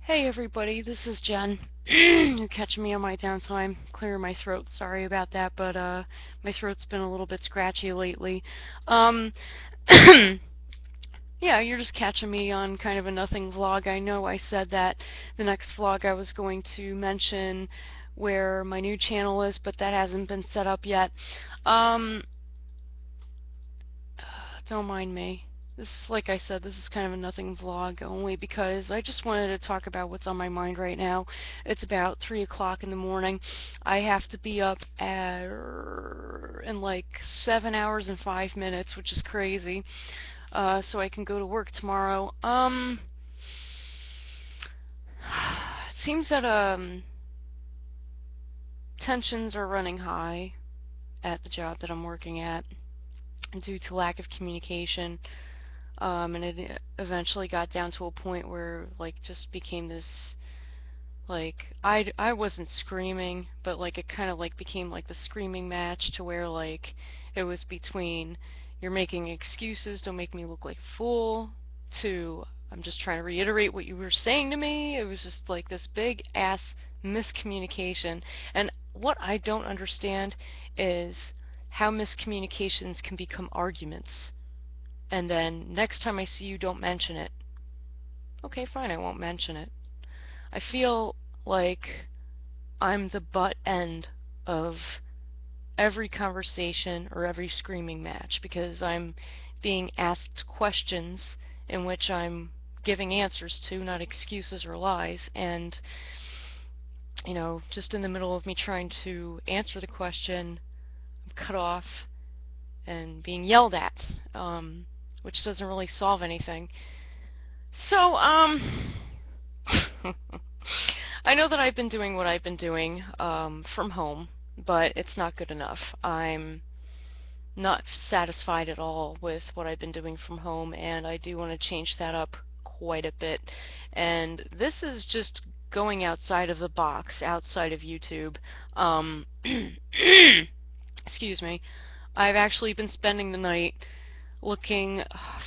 Hey everybody, this is Jen. You're catching me on my downtime, clearing my throat. Sorry about that, but my throat's been a little bit scratchy lately. Um, yeah, you're just catching me on kind of a nothing vlog. I know I said that the next vlog I was going to mention where my new channel is, but that hasn't been set up yet. Um, don't mind me. This, like I said, this is kind of a nothing vlog only because I just wanted to talk about what's on my mind right now. It's about 3 o'clock in the morning. I have to be up in like 7 hours and 5 minutes, which is crazy, so I can go to work tomorrow. It seems that tensions are running high at the job that I'm working at due to lack of communication. And it eventually got down to a point where like just became this like I wasn't screaming, but like it kind of like became like the screaming match to where like it was between you're making excuses, don't make me look like a fool, to I'm just trying to reiterate what you were saying to me. It was just like this big ass miscommunication. And what I don't understand is how miscommunications can become arguments. And then next time I see you, don't mention it. Okay, fine, I won't mention it. I feel like I'm the butt end of every conversation or every screaming match because I'm being asked questions in which I'm giving answers to, not excuses or lies, and just in the middle of me trying to answer the question, I'm cut off and being yelled at, which doesn't really solve anything. So, I know that I've been doing what I've been doing from home, but it's not good enough. I'm not satisfied at all with what I've been doing from home, and I do want to change that up quite a bit. And this is just going outside of the box, outside of YouTube. Um, excuse me. I've actually been spending the night looking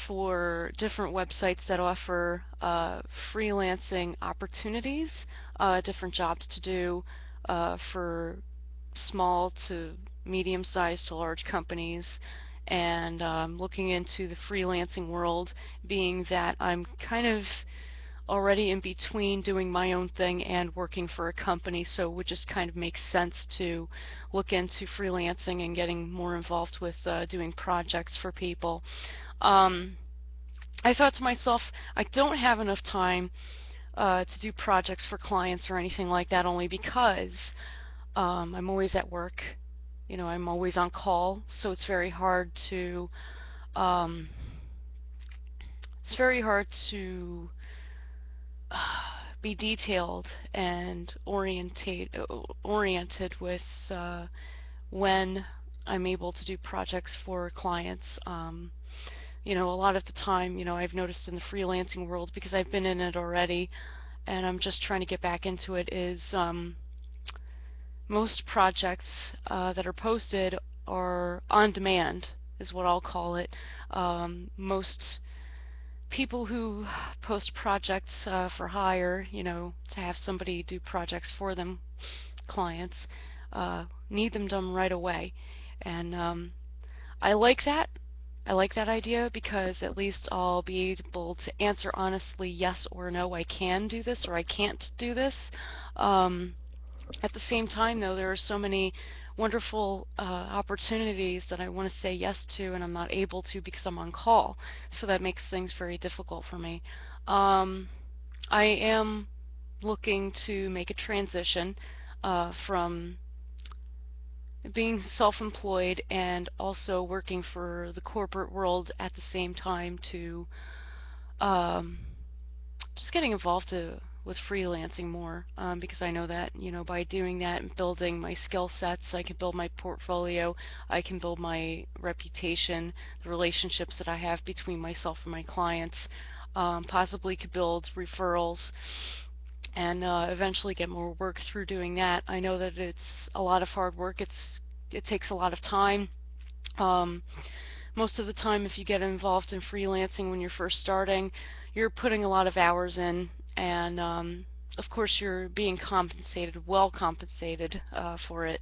for different websites that offer freelancing opportunities, different jobs to do for small to medium-sized to large companies, and looking into the freelancing world, being that I'm kind of already in between doing my own thing and working for a company, so it would just kind of make sense to look into freelancing and getting more involved with doing projects for people. Um, I thought to myself, I don't have enough time to do projects for clients or anything like that, only because I'm always at work. I'm always on call, so um, it's very hard to be detailed and oriented with when I'm able to do projects for clients. A lot of the time, I've noticed in the freelancing world, because I've been in it already and I'm just trying to get back into it, is most projects that are posted are on demand, is what I'll call it. Most people who post projects for hire, to have somebody do projects for them, clients, need them done right away. And I like that. I like that idea because at least I'll be able to answer honestly yes or no, I can do this or I can't do this. Um, at the same time, though, there are so many wonderful opportunities that I want to say yes to, and I'm not able to because I'm on call. So that makes things very difficult for me. Um, I am looking to make a transition from being self-employed and also working for the corporate world at the same time to um, just getting involved with freelancing more, because I know that by doing that and building my skill sets, I can build my portfolio, I can build my reputation, the relationships that I have between myself and my clients, possibly could build referrals and eventually get more work through doing that. I know that it's a lot of hard work. It takes a lot of time. Um, Most of the time, if you get involved in freelancing when you're first starting, you're putting a lot of hours in, and of course you're being compensated, well compensated for it.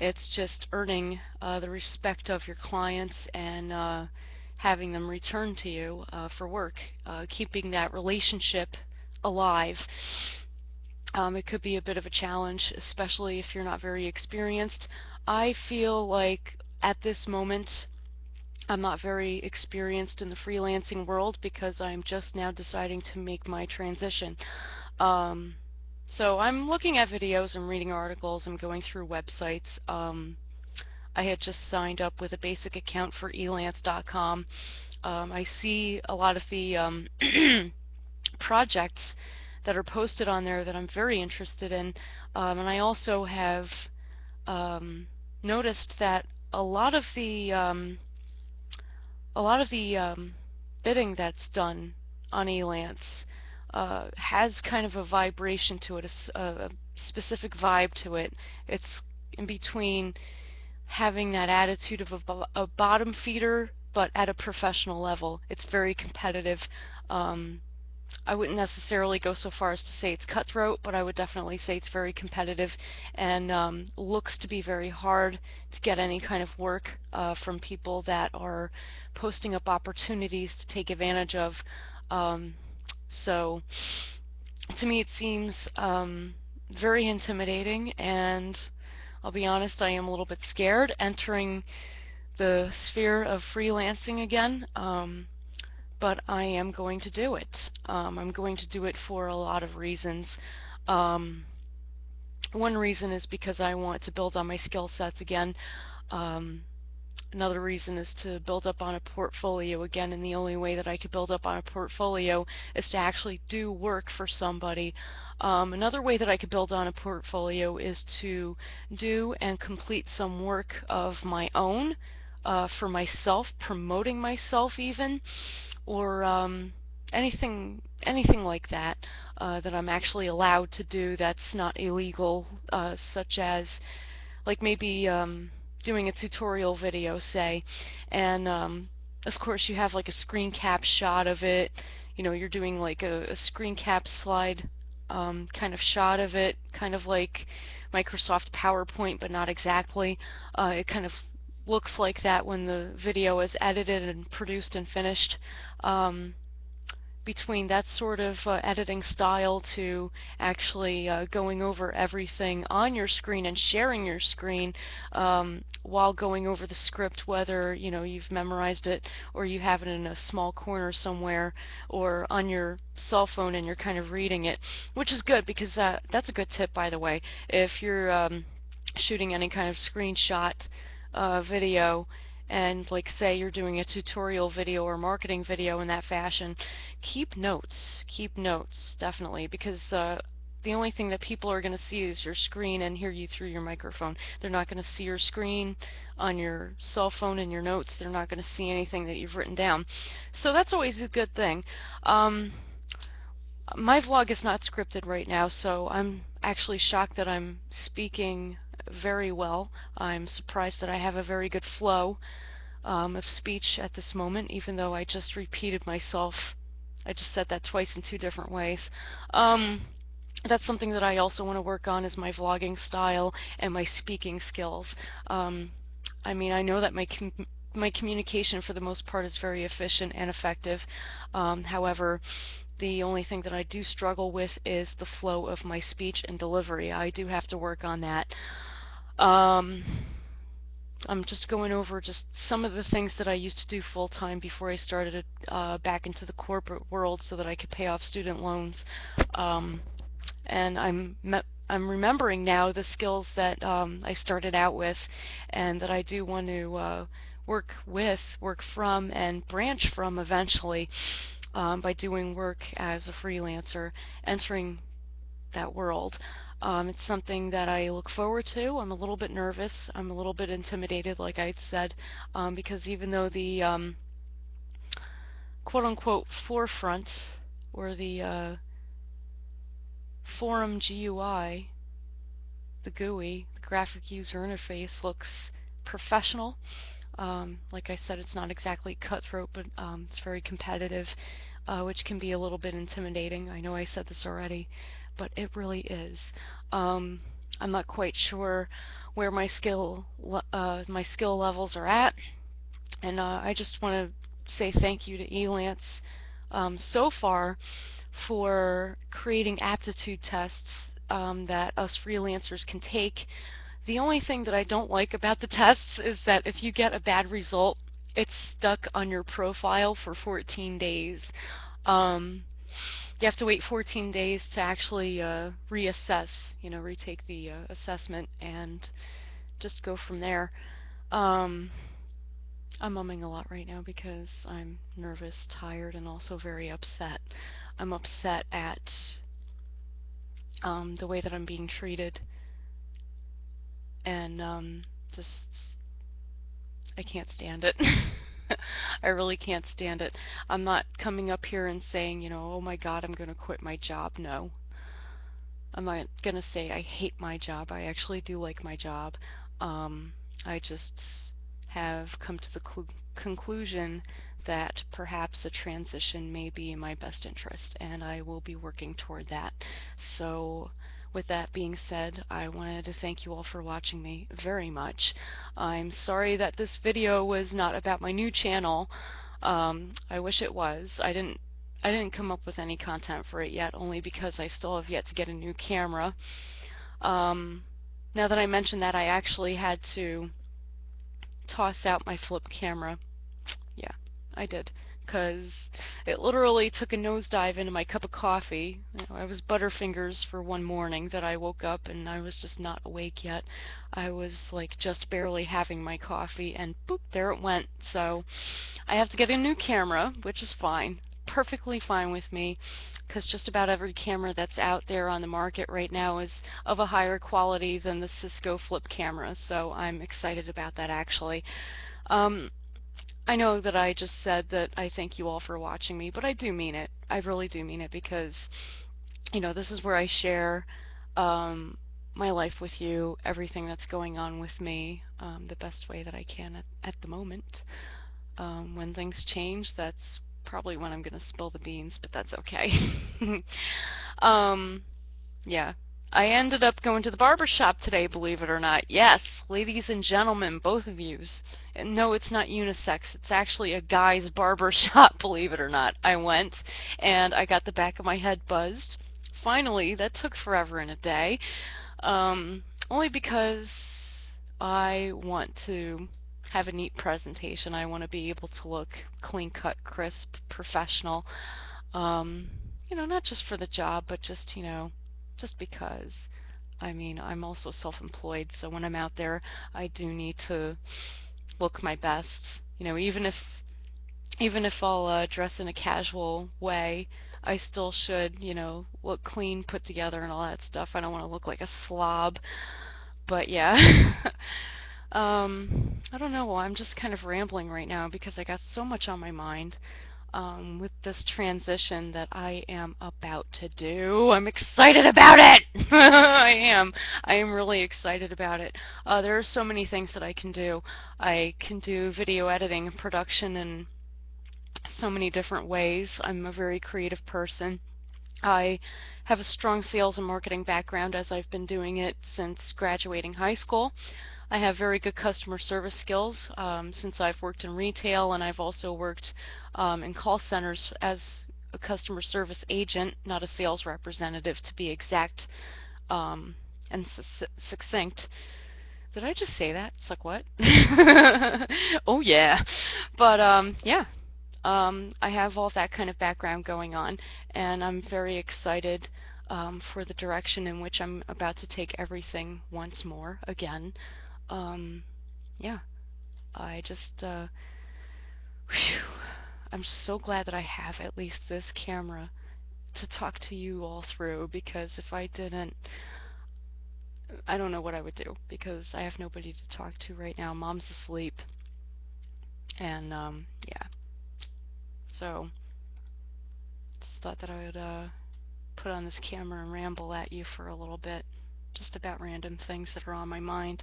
It's just earning the respect of your clients and having them return to you for work, keeping that relationship alive. It could be a bit of a challenge, especially if you're not very experienced. I feel like at this moment I'm not very experienced in the freelancing world because I'm just now deciding to make my transition. Um, so I'm looking at videos, I'm reading articles, I'm going through websites. I had just signed up with a basic account for elance.com. I see a lot of the projects that are posted on there that I'm very interested in, and I also have noticed that a lot of the bidding that's done on Elance has kind of a vibration to it, a specific vibe to it. It's in between having that attitude of a bottom feeder, but at a professional level. It's very competitive. Um, I wouldn't necessarily go so far as to say it's cutthroat, but I would definitely say it's very competitive and looks to be very hard to get any kind of work from people that are posting up opportunities to take advantage of. Um, so to me it seems very intimidating, and I'll be honest, I am a little bit scared entering the sphere of freelancing again. But I am going to do it. I'm going to do it for a lot of reasons. Um, one reason is because I want to build on my skill sets again. Um, Another reason is to build up on a portfolio again, and the only way that I could build up on a portfolio is to actually do work for somebody. Another way that I could build on a portfolio is to do and complete some work of my own for myself, promoting myself even, or anything like that that I'm actually allowed to do that's not illegal, such as like maybe doing a tutorial video, say, and of course you have like a screen cap shot of it. You know, you're doing like a screen cap slide kind of shot of it, kind of like Microsoft PowerPoint, but not exactly. It kind of looks like that when the video is edited and produced and finished. Um, Between that sort of editing style to actually going over everything on your screen and sharing your screen while going over the script, whether you know you've memorized it or you have it in a small corner somewhere or on your cell phone and you're kind of reading it, which is good because that's a good tip, by the way. If you're shooting any kind of screenshot video, and like say you're doing a tutorial video or marketing video in that fashion, keep notes definitely, because the only thing that people are going to see is your screen and hear you through your microphone. They're not going to see your screen on your cell phone and your notes. They're not going to see anything that you've written down. So that's always a good thing. My vlog is not scripted right now, so I'm actually shocked that I'm speaking very well. I'm surprised that I have a very good flow of speech at this moment, even though I just repeated myself. I just said that twice in two different ways. That's something that I also want to work on, is my vlogging style and my speaking skills. I mean, I know that my communication for the most part is very efficient and effective. However, the only thing that I do struggle with is the flow of my speech and delivery. I do have to work on that. Um, I'm just going over just some of the things that I used to do full time before I started back into the corporate world so that I could pay off student loans. And I'm remembering now the skills that I started out with, and that I do want to work with, work from, and branch from eventually by doing work as a freelancer, entering that world. It's something that I look forward to. I'm a little bit nervous. I'm a little bit intimidated, like I said, because even though the quote-unquote forefront, or the forum GUI, the GUI, the graphic user interface, looks professional. Like I said, it's not exactly cutthroat, but it's very competitive. which can be a little bit intimidating. I know I said this already, but it really is. Um, I'm not quite sure where my skill levels are at, and I just want to say thank you to Elance so far for creating aptitude tests that us freelancers can take. The only thing that I don't like about the tests is that if you get a bad result, it's stuck on your profile for 14 days. Um, you have to wait 14 days to actually reassess, retake the assessment and just go from there. Um, I'm mumming a lot right now because I'm nervous, tired, and also very upset. I'm upset at the way that I'm being treated, and just I can't stand it. I really can't stand it. I'm not coming up here and saying, oh my God, I'm going to quit my job. No. I'm not going to say I hate my job. I actually do like my job. I just have come to the conclusion that perhaps a transition may be in my best interest, and I will be working toward that. So with that being said, I wanted to thank you all for watching me very much. I'm sorry that this video was not about my new channel. I wish it was. I didn't come up with any content for it yet, only because I still have yet to get a new camera. Now that I mentioned that, I actually had to toss out my flip camera. Yeah, I did, because it literally took a nosedive into my cup of coffee. I was Butterfingers for one morning that I woke up and I was just not awake yet. I was like just barely having my coffee and boop, there it went. So I have to get a new camera, which is fine. Perfectly fine with me, because just about every camera that's out there on the market right now is of a higher quality than the Cisco flip camera, so I'm excited about that actually. Um, I know that I just said that I thank you all for watching me, but I do mean it. I really do mean it because, this is where I share my life with you, everything that's going on with me, the best way that I can at the moment. When things change, that's probably when I'm going to spill the beans, but that's okay. um, yeah. I ended up going to the barber shop today, believe it or not. Yes, ladies and gentlemen, both of yous. And no, it's not unisex. It's actually a guy's barber shop, believe it or not. I went, and I got the back of my head buzzed. Finally, that took forever and a day. Only because I want to have a neat presentation. I want to be able to look clean cut, crisp, professional. Um, not just for the job, but just because. I mean, I'm also self-employed, so when I'm out there, I do need to look my best. Even if I'll dress in a casual way, I still should, look clean, put together, and all that stuff. I don't want to look like a slob. But yeah. I don't know. I'm just kind of rambling right now because I got so much on my mind with this transition that I am about to do. I'm excited about it! I am. I am really excited about it. There are so many things that I can do. I can do video editing and production in so many different ways. I'm a very creative person. I have a strong sales and marketing background as I've been doing it since graduating high school. I have very good customer service skills since I've worked in retail, and I've also worked in call centers as a customer service agent, not a sales representative to be exact and succinct. Did I just say that? It's like, what? Oh yeah. But yeah. I have all that kind of background going on, and I'm very excited for the direction in which I'm about to take everything once more again. Yeah, I just, whew, I'm so glad that I have at least this camera to talk to you all through, because if I didn't, I don't know what I would do, because I have nobody to talk to right now. Mom's asleep, and, yeah. So, just thought that I would, put on this camera and ramble at you for a little bit, just about random things that are on my mind,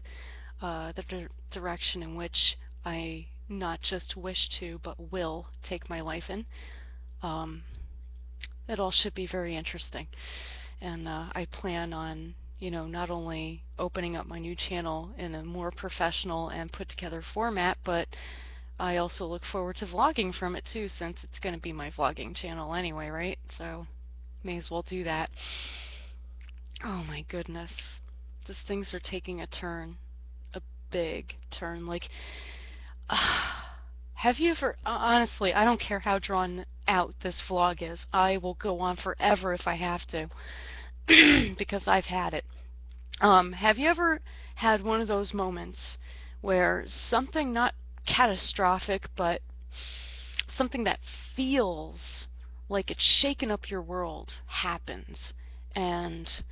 the direction in which I not just wish to, but will take my life in. it all should be very interesting. And I plan on, not only opening up my new channel in a more professional and put together format, but I also look forward to vlogging from it too, since it's going to be my vlogging channel anyway, right? So may as well do that. Oh my goodness. These things are taking a turn, a big turn. Like, have you ever, honestly, I don't care how drawn out this vlog is. I will go on forever if I have to, because I've had it. Have you ever had one of those moments where something not catastrophic, but something that feels like it's shaken up your world happens, and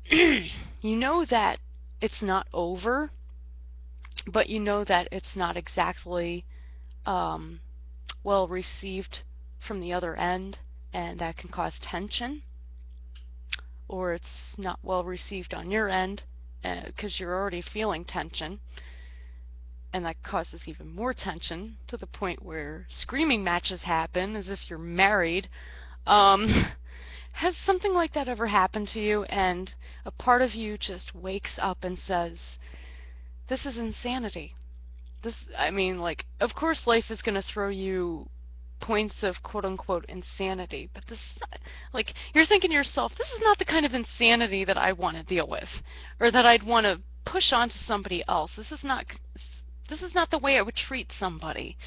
you know that it's not over, but you know that it's not exactly um, well received from the other end, and that can cause tension, or it's not well received on your end because you're already feeling tension, and that causes even more tension to the point where screaming matches happen as if you're married. Um, has something like that ever happened to you, and a part of you just wakes up and says, this is insanity? I mean, like, of course life is going to throw you points of quote-unquote insanity, but this, like, you're thinking to yourself, this is not the kind of insanity that I want to deal with, or that I'd want to push onto somebody else. This is not the way I would treat somebody.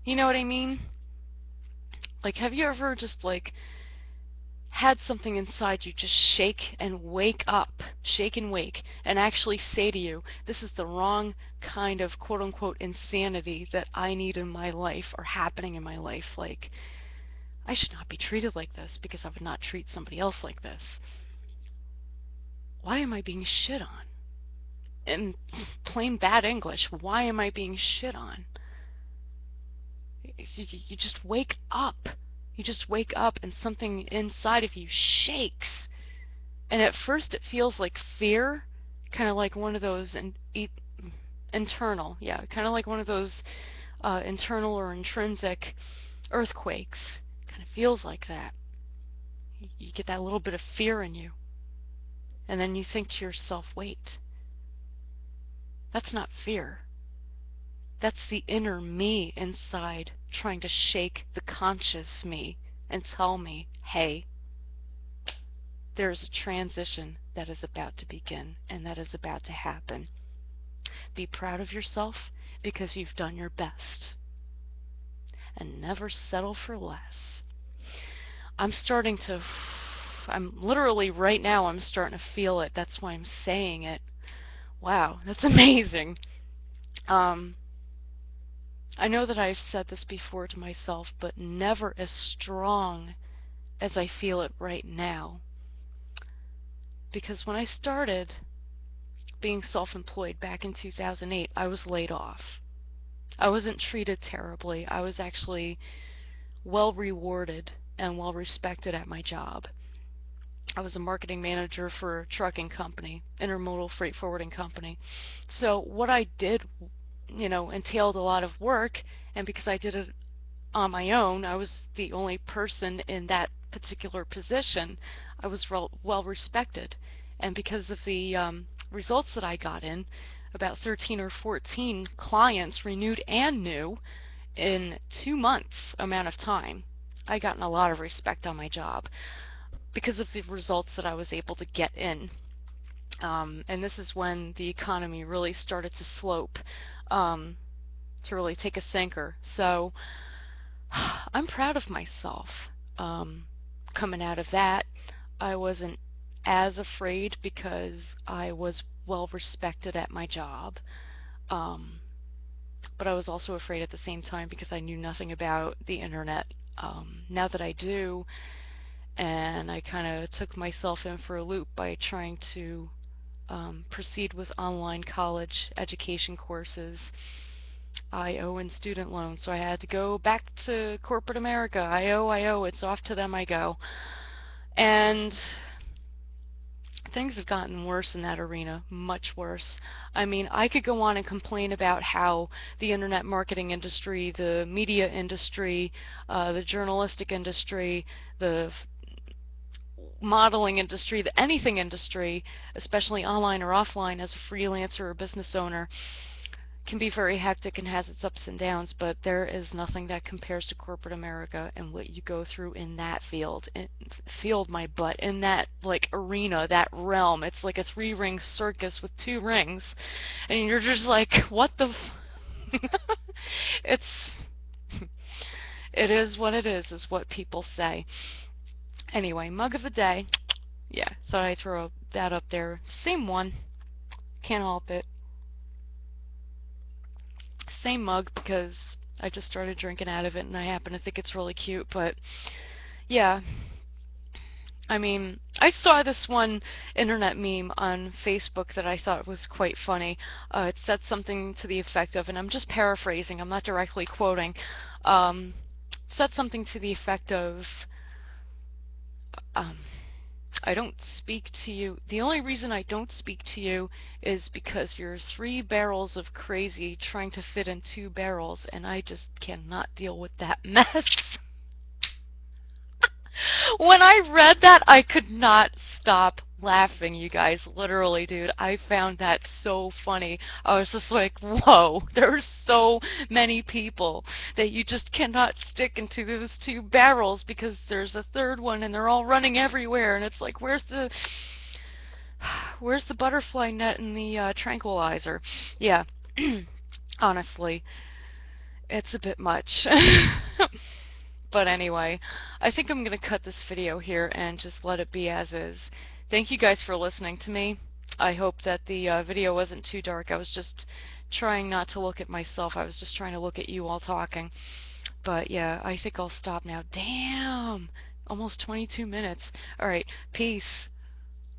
You know what I mean? Like, have you ever just, like, had something inside you just shake and wake up, shake and wake, and actually say to you, this is the wrong kind of quote-unquote insanity that I need in my life or happening in my life. Like, I should not be treated like this because I would not treat somebody else like this. Why am I being shit on? In plain bad English, why am I being shit on? You just wake up. You just wake up and something inside of you shakes. And at first it feels like fear, kind of like one of those internal, yeah, kind of like one of those internal or intrinsic earthquakes. Kind of feels like that. You get that little bit of fear in you. And then you think to yourself, wait, that's not fear. That's the inner me inside trying to shake the conscious me and tell me, hey, there's a transition that is about to begin and that is about to happen. Be proud of yourself because you've done your best. And never settle for less. I'm literally right now, I'm starting to feel it. That's why I'm saying it. Wow, that's amazing. I know that I've said this before to myself, but never as strong as I feel it right now. Because when I started being self-employed back in 2008, I was laid off. I wasn't treated terribly. I was actually well rewarded and well respected at my job. I was a marketing manager for a trucking company, intermodal freight forwarding company. So what I did, entailed a lot of work, and because I did it on my own, I was the only person in that particular position. I was well respected, and because of the results that I got in, about 13 or 14 clients renewed and new in 2 months amount of time. I gotten a lot of respect on my job because of the results that I was able to get in. And this is when the economy really started to slope, to really take a sinker. So I'm proud of myself. Coming out of that, I wasn't as afraid because I was well respected at my job. But I was also afraid at the same time because I knew nothing about the internet. Now that I do, and I kind of took myself in for a loop by trying to proceed with online college education courses. I owe in student loans, so I had to go back to corporate America. I owe, it's off to them I go. And things have gotten worse in that arena, much worse. I mean, I could go on and complain about how the internet marketing industry, the media industry, the journalistic industry, the modeling industry, the anything industry, especially online or offline as a freelancer or business owner, can be very hectic and has its ups and downs, but there is nothing that compares to corporate America and what you go through in that field. Field my butt in that like arena, that realm. It's like a three-ring circus with two rings, and you're just like, what the? It's it is what it is what people say. Anyway, mug of the day. Yeah, thought I'd throw that up there. Same one. Can't help it. Same mug because I just started drinking out of it and I happen to think it's really cute. But yeah, I mean, I saw this one internet meme on Facebook that I thought was quite funny. It said something to the effect of, and I'm just paraphrasing, I'm not directly quoting, said something to the effect of, um, I don't speak to you. The only reason I don't speak to you is because you're 3 barrels of crazy trying to fit in 2 barrels, and I just cannot deal with that mess. When I read that, I could not stop laughing, you guys. Literally, dude. I found that so funny. I was just like, whoa, there's so many people that you just cannot stick into those 2 barrels because there's a third one and they're all running everywhere. And it's like, where's the butterfly net and the tranquilizer? Yeah, honestly, it's a bit much. But anyway, I think I'm going to cut this video here and just let it be as is. Thank you guys for listening to me. I hope that the video wasn't too dark. I was just trying not to look at myself. I was just trying to look at you all talking. But yeah, I think I'll stop now. Damn! Almost 22 minutes. Alright, peace.